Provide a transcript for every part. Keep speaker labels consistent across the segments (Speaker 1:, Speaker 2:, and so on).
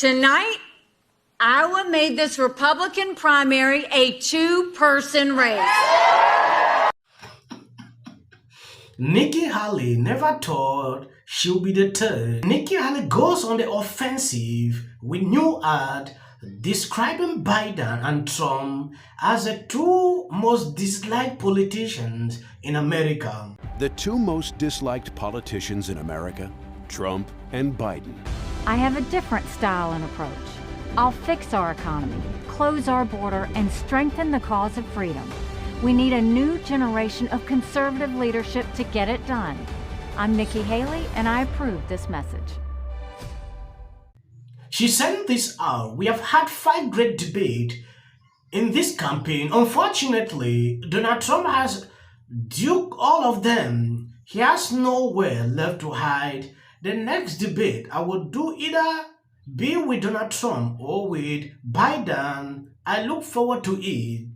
Speaker 1: Tonight, Iowa made this Republican primary a two-person race.
Speaker 2: Nikki Haley never thought she'll be the third. Nikki Haley goes on the offensive with new ad describing Biden and Trump as the two most disliked politicians in America.
Speaker 3: The two most disliked politicians in America, Trump and Biden.
Speaker 4: I have a different style and approach. I'll fix our economy, close our border, and strengthen the cause of freedom. We need a new generation of conservative leadership to get it done. I'm Nikki Haley, and I approve this message.
Speaker 2: She sent this out. We have had 5 great debates in this campaign. Unfortunately, Donald Trump has duked all of them. He has nowhere left to hide. The next debate I will do either be with Donald Trump or with Biden. I look forward to it.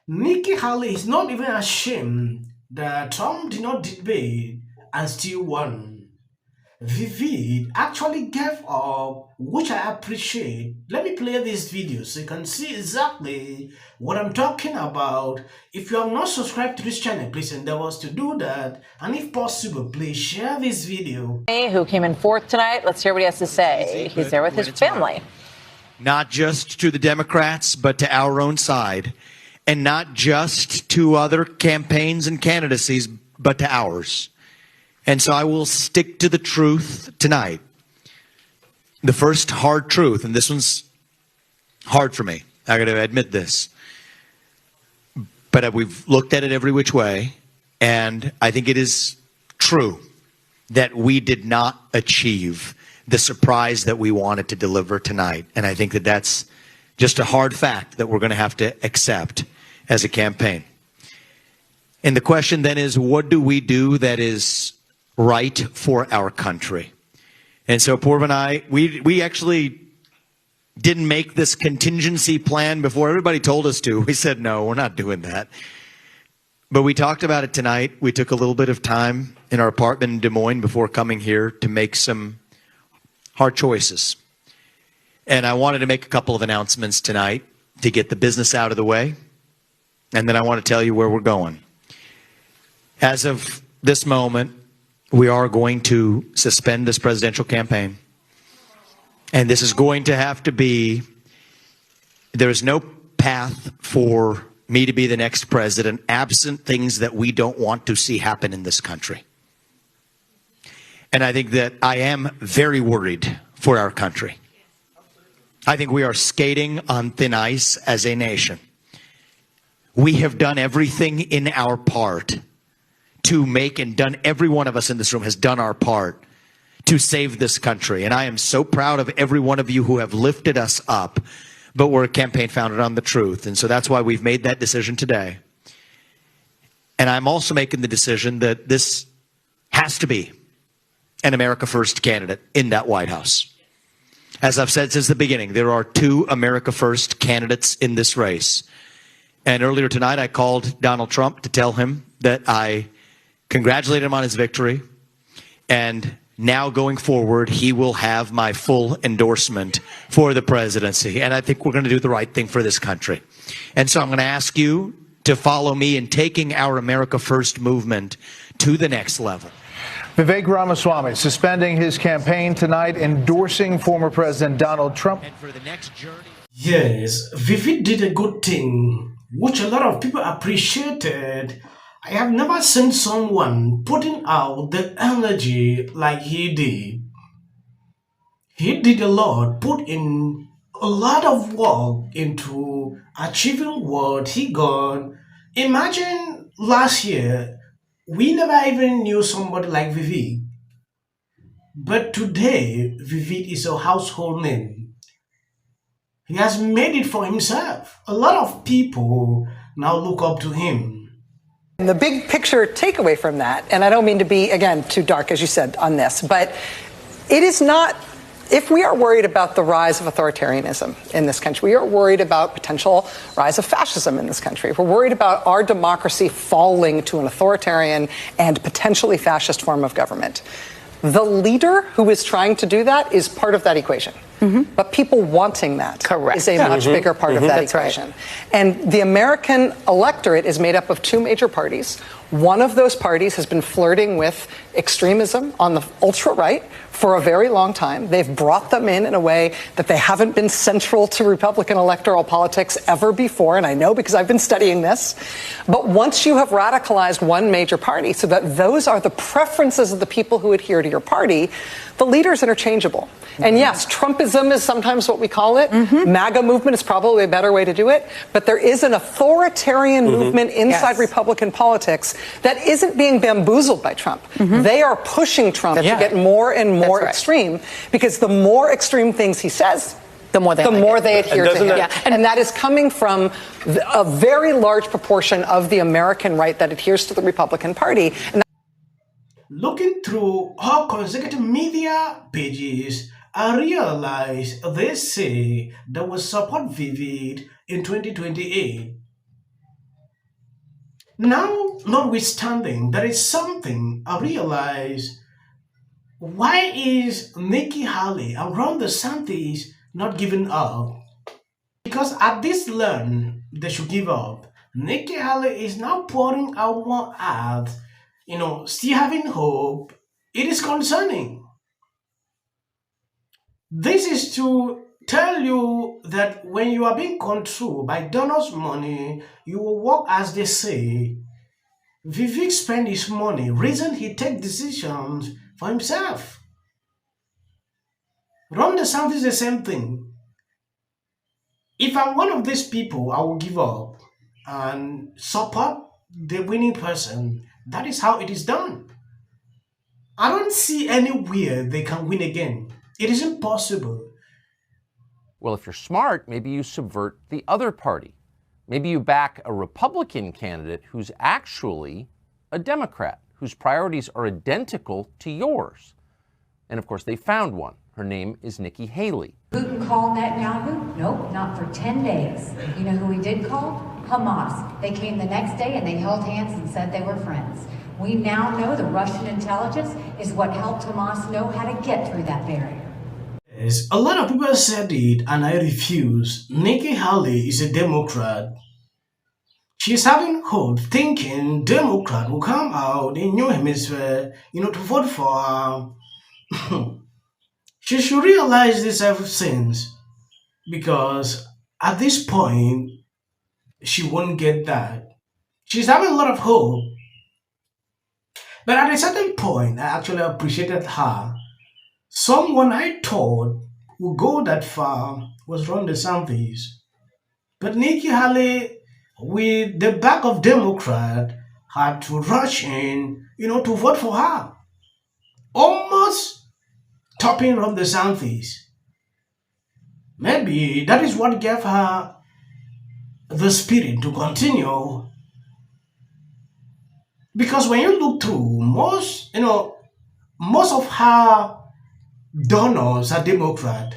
Speaker 2: Nikki Haley is not even ashamed that Trump did not debate and still won. Vivek actually gave up, which I appreciate. Let me play this video so you can see exactly what I'm talking about. If you have not subscribed to this channel, please endeavor to do that. And if possible, please share this video.
Speaker 5: Who came in fourth tonight? Let's hear what he has to say. He's there with his family.
Speaker 6: Not just to the Democrats, but to our own side. And not just to other campaigns and candidacies, but to ours. And so I will stick to the truth tonight. The first hard truth, and this one's hard for me. I got to admit this. But we've looked at it every which way, and I think it is true that we did not achieve the surprise that we wanted to deliver tonight. And I think that that's just a hard fact that we're going to have to accept as a campaign. And the question then is, what do we do that is right for our country? And so Purv and I, we actually didn't make this contingency plan before everybody told us to. We said, no, we're not doing that. But we talked about it tonight. We took a little bit of time in our apartment in Des Moines before coming here to make some hard choices. And I wanted to make a couple of announcements tonight to get the business out of the way. And then I want to tell you where we're going. As of this moment, we are going to suspend this presidential campaign. And this is going to have to be, there is no path for me to be the next president absent things that we don't want to see happen in this country. And I think that I am very worried for our country. I think we are skating on thin ice as a nation. We have done everything in our part to make, and done, every one of us in this room has done our part to save this country. And I am so proud of every one of you who have lifted us up. But we're a campaign founded on the truth. And so that's why we've made that decision today. And I'm also making the decision that this has to be an America First candidate in that White House. As I've said since the beginning, there are 2 America First candidates in this race. And earlier tonight, I called Donald Trump to tell him that I congratulate him on his victory, and now going forward, he will have my full endorsement for the presidency. And I think we're going to do the right thing for this country. And so I'm going to ask you to follow me in taking our America First movement to the next level.
Speaker 7: Vivek Ramaswamy suspending his campaign tonight, endorsing former President Donald Trump.
Speaker 6: And for the next journey.
Speaker 2: Yes, Vivek did a good thing, which a lot of people appreciated. I have never seen someone putting out the energy like he did. He did a lot, put in a lot of work into achieving what he got. Imagine last year, we never even knew somebody like Vivek. But today, Vivek is a household name. He has made it for himself. A lot of people now look up to him.
Speaker 8: And the big picture takeaway from that, and I don't mean to be, again, too dark, as you said, on this, but it is not, if we are worried about the rise of authoritarianism in this country, we are worried about potential rise of fascism in this country, if we're worried about our democracy falling to an authoritarian and potentially fascist form of government, the leader who is trying to do that is part of that equation. but people wanting that
Speaker 5: Correct.
Speaker 8: is a much bigger part of that
Speaker 5: That's right.
Speaker 8: equation. And the American electorate is made up of two major parties. One of those parties has been flirting with extremism on the ultra-right for a very long time. They've brought them in a way that they haven't been central to Republican electoral politics ever before, and I know because I've been studying this. But once you have radicalized one major party so that those are the preferences of the people who adhere to your party, the leader's interchangeable. And yes, Trumpism is sometimes what we call it. MAGA movement is probably a better way to do it. But there is an authoritarian movement inside Republican politics that isn't being bamboozled by Trump. They are pushing Trump to get more and more extreme, because the more extreme things he says, the more they adhere to him. And that is coming from a very large proportion of the American right that adheres to the Republican Party. And
Speaker 2: looking through her consecutive media pages, I realize they say they will support Vivek in 2028. Now, notwithstanding, there is something I realize. Why is Nikki Haley and Ron DeSantis not giving up? Because at this learn, they should give up. Nikki Haley is now pouring out more ads, still having hope. It is concerning. This is to tell you that when you are being controlled by donors' money, you will work as they say. Vivek spend his money, reason he take decisions for himself. Ron DeSantis is the same thing. If I'm one of these people, I will give up and support the winning person. That is how it is done. I don't see anywhere they can win again. It is impossible.
Speaker 9: Well, if you're smart, maybe you subvert the other party. Maybe you back a Republican candidate who's actually a Democrat, whose priorities are identical to yours. And of course, they found one. Her name is Nikki Haley.
Speaker 4: Putin called Netanyahu? Nope, not for 10 days. You know who he did call? Hamas. They came the next day and they held hands and said they were friends. We now know the Russian intelligence is what helped Hamas know how to get through that barrier.
Speaker 2: Yes, a lot of people said it and I refuse. Nikki Haley is a Democrat. She's having hope, thinking Democrat will come out in New Hemisphere, to vote for her. She should realize this ever since, because at this point, she won't get that. She's having a lot of hope. But at a certain point, I actually appreciated her. Someone I thought would go that far was Ron DeSantis. But Nikki Haley, with the back of Democrat, had to rush in, to vote for her. Almost topping Ron DeSantis. Maybe that is what gave her the spirit to continue. Because when you look through, most of her donors are Democrat.